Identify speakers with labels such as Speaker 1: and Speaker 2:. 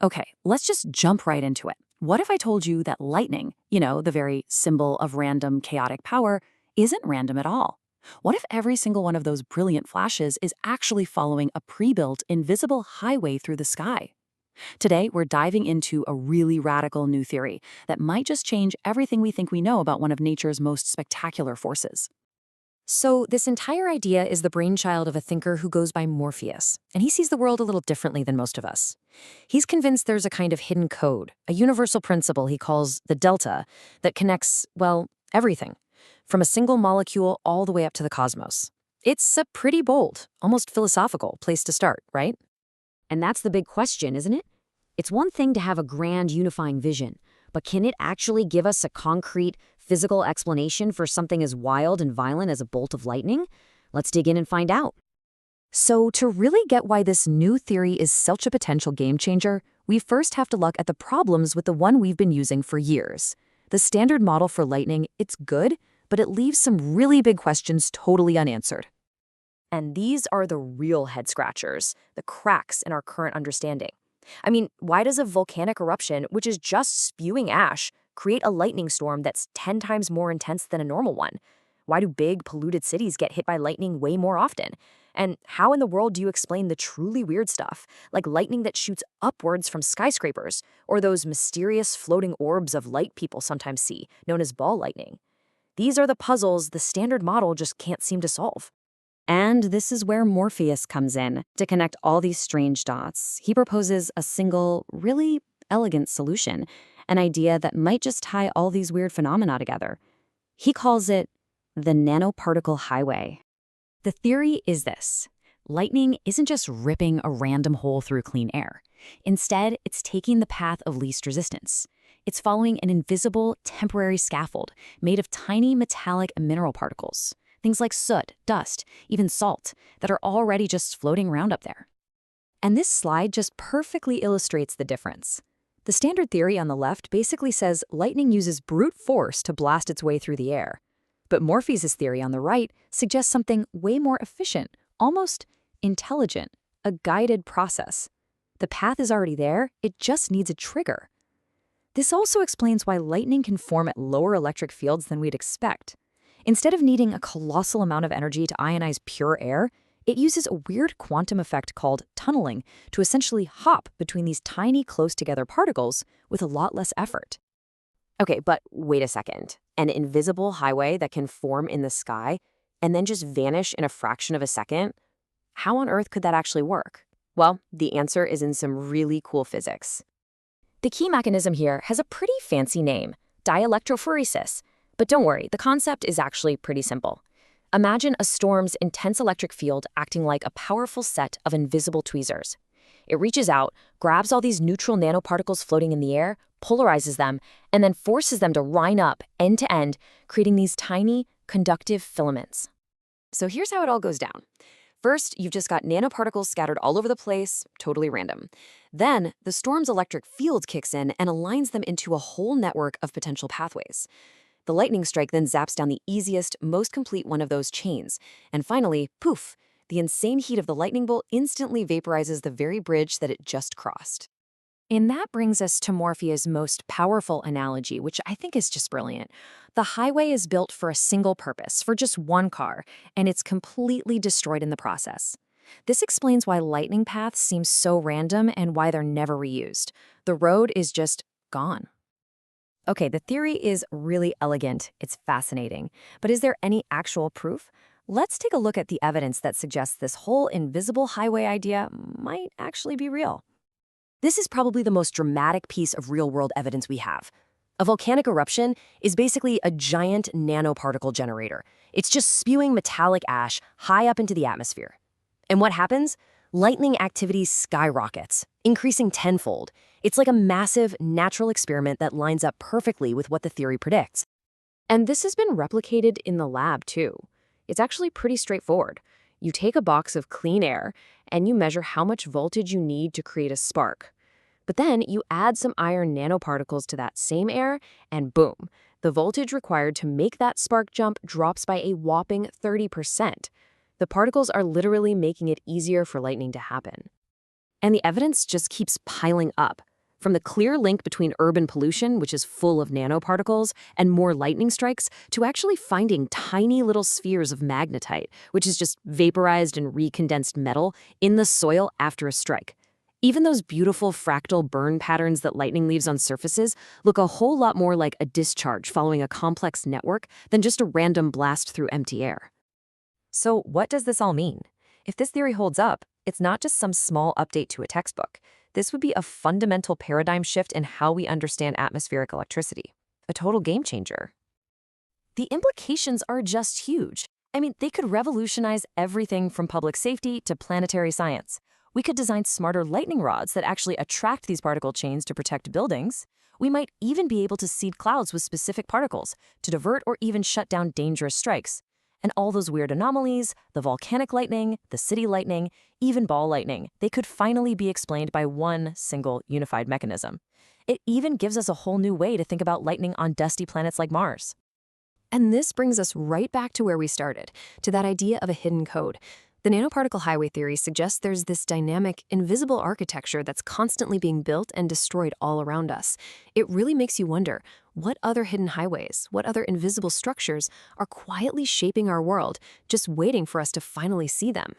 Speaker 1: Okay, let's just jump right into it. What if I told you that lightning, the very symbol of random chaotic power, isn't random at all? What if every single one of those brilliant flashes is actually following a pre-built invisible highway through the sky? Today, we're diving into a really radical new theory that might just change everything we think we know about one of nature's most spectacular forces.
Speaker 2: So, this entire idea is the brainchild of a thinker who goes by Morpheus, and he sees the world a little differently than most of us. He's convinced there's a kind of hidden code, a universal principle he calls the delta, that connects, well, everything, from a single molecule all the way up to the cosmos. It's a pretty bold, almost philosophical place to start, right?
Speaker 3: And that's the big question, isn't it? It's one thing to have a grand unifying vision, but can it actually give us a concrete, physical explanation for something as wild and violent as a bolt of lightning? Let's dig in and find out.
Speaker 2: So, to really get why this new theory is such a potential game changer, we first have to look at the problems with the one we've been using for years. The standard model for lightning, it's good, but it leaves some really big questions totally unanswered.
Speaker 4: And these are the real head scratchers, the cracks in our current understanding. I mean, why does a volcanic eruption, which is just spewing ash, create a lightning storm that's 10 times more intense than a normal one? Why do big, polluted cities get hit by lightning way more often? And how in the world do you explain the truly weird stuff, like lightning that shoots upwards from skyscrapers, or those mysterious floating orbs of light people sometimes see, known as ball lightning? These are the puzzles the standard model just can't seem to solve.
Speaker 3: And this is where Morpheus comes in. To connect all these strange dots, he proposes a single, really elegant solution, an idea that might just tie all these weird phenomena together. He calls it the nanoparticle highway. The theory is this: lightning isn't just ripping a random hole through clean air. Instead, it's taking the path of least resistance. It's following an invisible, temporary scaffold made of tiny metallic and mineral particles. Things like soot, dust, even salt, that are already just floating around up there.
Speaker 2: And this slide just perfectly illustrates the difference. The standard theory on the left basically says lightning uses brute force to blast its way through the air. But Morpheus' theory on the right suggests something way more efficient, almost intelligent, a guided process. The path is already there, it just needs a trigger. This also explains why lightning can form at lower electric fields than we'd expect. Instead of needing a colossal amount of energy to ionize pure air, it uses a weird quantum effect called tunneling to essentially hop between these tiny, close-together particles with a lot less effort.
Speaker 4: Okay, but wait a second. An invisible highway that can form in the sky and then just vanish in a fraction of a second? How on earth could that actually work? Well, the answer is in some really cool physics. The key mechanism here has a pretty fancy name, dielectrophoresis. But don't worry, the concept is actually pretty simple. Imagine a storm's intense electric field acting like a powerful set of invisible tweezers. It reaches out, grabs all these neutral nanoparticles floating in the air, polarizes them, and then forces them to line up end to end, creating these tiny, conductive filaments. So here's how it all goes down. First, you've just got nanoparticles scattered all over the place, totally random. Then, the storm's electric field kicks in and aligns them into a whole network of potential pathways. The lightning strike then zaps down the easiest, most complete one of those chains. And finally, poof, the insane heat of the lightning bolt instantly vaporizes the very bridge that it just crossed.
Speaker 2: And that brings us to Morpheus' most powerful analogy, which I think is just brilliant. The highway is built for a single purpose, for just one car, and it's completely destroyed in the process. This explains why lightning paths seem so random and why they're never reused. The road is just gone. Okay, the theory is really elegant, it's fascinating, but is there any actual proof? Let's take a look at the evidence that suggests this whole invisible highway idea might actually be real.
Speaker 4: This is probably the most dramatic piece of real-world evidence we have. A volcanic eruption is basically a giant nanoparticle generator. It's just spewing metallic ash high up into the atmosphere. And what happens? Lightning activity skyrockets, increasing tenfold. It's like a massive, natural experiment that lines up perfectly with what the theory predicts.
Speaker 2: And this has been replicated in the lab, too. It's actually pretty straightforward. You take a box of clean air, and you measure how much voltage you need to create a spark. But then you add some iron nanoparticles to that same air, and boom, the voltage required to make that spark jump drops by a whopping 30%. The particles are literally making it easier for lightning to happen.
Speaker 4: And the evidence just keeps piling up. From the clear link between urban pollution, which is full of nanoparticles, and more lightning strikes, to actually finding tiny little spheres of magnetite, which is just vaporized and recondensed metal, in the soil after a strike. Even those beautiful fractal burn patterns that lightning leaves on surfaces look a whole lot more like a discharge following a complex network than just a random blast through empty air.
Speaker 2: So what does this all mean? If this theory holds up, it's not just some small update to a textbook. This would be a fundamental paradigm shift in how we understand atmospheric electricity. A total game changer.
Speaker 3: The implications are just huge. I mean, they could revolutionize everything from public safety to planetary science. We could design smarter lightning rods that actually attract these particle chains to protect buildings. We might even be able to seed clouds with specific particles to divert or even shut down dangerous strikes. And all those weird anomalies, the volcanic lightning, the city lightning, even ball lightning, they could finally be explained by one single unified mechanism. It even gives us a whole new way to think about lightning on dusty planets like Mars. And this brings us right back to where we started, to that idea of a hidden code. The nanoparticle highway theory suggests there's this dynamic, invisible architecture that's constantly being built and destroyed all around us. It really makes you wonder, what other hidden highways, what other invisible structures are quietly shaping our world, just waiting for us to finally see them?